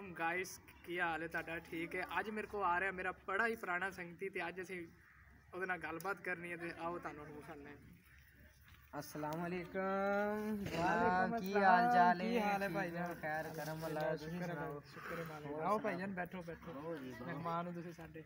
वालेकुम गाइस, की हाल है तुहाडा? ठीक है। अज मेरे को आ रहा मेरा बड़ा ही पुराना संगती ते अज असीं ਉਹਦੇ ਨਾਲ ਗੱਲਬਾत करनी है। तो आओ ਤੁਹਾਨੂੰ दिखाने हैं। अस्सलाम वालेकुम जनाब, की हाल चाल है? की हाल है भाईजान? खैर करम अल्लाह, तुसीं सुनाओ? शुक्र है मालिक। आओ भाईजान, बैठो बैठो, मेहमान हो तुसीं साडे।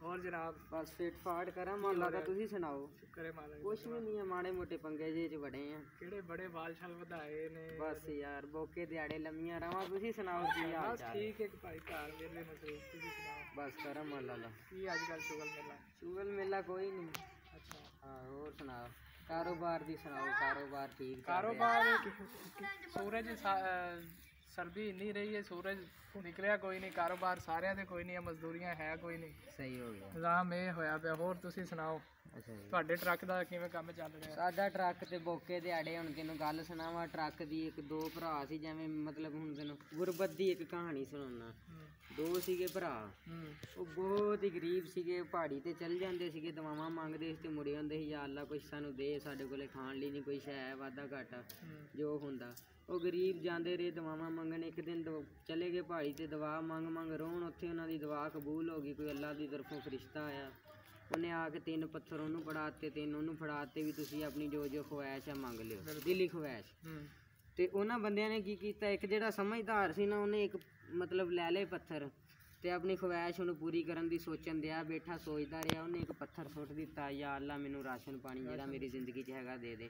और जनाब बस फिट फाट करम अल्लाह दा, तुसीं सुनाओ? शुक्र है मालिक। कुछ भी नहीं है, माड़े मोटे पंगे जे च बड़े हैं। किहड़े बड़े बाल शाल वधाए ने? बस यार बोके दिहाड़े लम्मियां रवां। तुसीं सुनाओ की हाल बस चाल? ठीक है भाई, घर वेले मसरूफ, तुसीं सुनाओ? बस करम अल्लाह दा। की अजकल शुगल मेला कोई नहीं। अच्छा हाँ, और सुनाओ? कारोबार दी सुनाओ? कारोबार ठीक? कारोबार सूरज सर्दी इन्नी रही है, सूरज निकलिया कोई नहीं, कारोबार सारे दे कोई नहीं है, मजदूरियां है कोई नहीं, सही हो गया निजाम ये होया पिया। होर तुसीं सुनाओ? अच्छा जी, ਤੁਹਾਡੇ ਟਰੱਕ ਦਾ ਕਿਵੇਂ ਕੰਮ ਚੱਲ ਰਿਹਾ? ਸਾਡਾ ਟਰੱਕ ਤੇ ਬੋਕੇ ਦਿਹਾੜੇ। ਹੁਣ ਤੈਨੂੰ ਗੱਲ ਸੁਣਾਵਾਂ ਟਰੱਕ ਦੀ। ਇੱਕ ਦੋ ਭਰਾ ਸੀ, ਜਿਵੇਂ ਮਤਲਬ ਹੁਣ ਤੈਨੂੰ ਗੁਰਬਤ ਦੀ ਇੱਕ ਕਹਾਣੀ ਸੁਣਾਉਣਾ। ਦੋ ਸੀਗੇ ਭਰਾ, ਉਹ ਬਹੁਤ ਹੀ ਗਰੀਬ ਸੀਗੇ। ਪਹਾੜੀ ਤੇ ਚੱਲ ਜਾਂਦੇ ਸੀਗੇ, ਦਵਾਵਾਂ ਮੰਗਦੇ ਸੀ ਤੇ ਮੁੜੇ ਆਉਂਦੇ ਸੀ, ਯਾ ਅੱਲਾ ਕੁਛ ਸਾਨੂੰ ਦੇ, ਸਾਡੇ ਕੋਲੇ ਖਾਣ ਲਈ ਨਹੀਂ ਕੁਛ ਹੈ, ਵਾਧਾ ਘਾਟਾ ਜੋ ਹੁੰਦਾ। ਉਹ ਗਰੀਬ ਜਾਂਦੇ ਰਹੇ ਦਵਾਵਾਂ ਮੰਗਣ। ਇੱਕ ਦਿਨ ਚਲੇ ਗਏ ਪਹਾੜੀ ਤੇ ਦਵਾ ਮੰਗ ਰੋਣ। ਉੱਥੇ ਉਹਨਾਂ ਦੀ ਦਵਾ ਕਬੂਲ ਹੋ ਗਈ, ਕੋਈ ਅੱਲਾ ਦੀ ਤਰਫੋਂ ਫਰਿਸ਼ਤਾ ਆਇਆ। ਉਹਨੇ ਆ ਕੇ 3 ਪੱਥਰ ਉਹਨੂੰ ਫੜਾਤੇ, 3 ਉਹਨੂੰ ਫੜਾਤੇ ਵੀ ਤੁਸੀਂ ਆਪਣੀ ਜੋ ਖਵਾਇਸ਼ ਹੈ ਮੰਗ ਲਿਓ, ਦਿਲੀ ਖਵਾਇਸ਼। ਤੇ ਉਹਨਾਂ ਬੰਦਿਆਂ ਨੇ ਕੀ ਕੀਤਾ, ਇੱਕ ਜਿਹੜਾ ਸਮਝਦਾਰ ਸੀ ਨਾ, ਉਹਨੇ ਇੱਕ ਮਤਲਬ ਲੈ ਲਏ ਪੱਥਰ ਤੇ ਆਪਣੀ ਖਵਾਇਸ਼ ਉਹਨੂੰ ਪੂਰੀ ਕਰਨ ਦੀ ਸੋਚਣ ਦਿਆ ਬੈਠਾ, ਸੋਚਦਾ ਰਿਹਾ। ਉਹਨੇ ਇੱਕ ਪੱਥਰ ਸੁੱਟ ਦਿੱਤਾ, ਯਾ ਅੱਲਾ ਮੈਨੂੰ ਰਾਸ਼ਨ ਪਾਣੀ ਜਿਹੜਾ ਮੇਰੀ ਜ਼ਿੰਦਗੀ 'ਚ ਹੈਗਾ ਦੇ ਦੇ।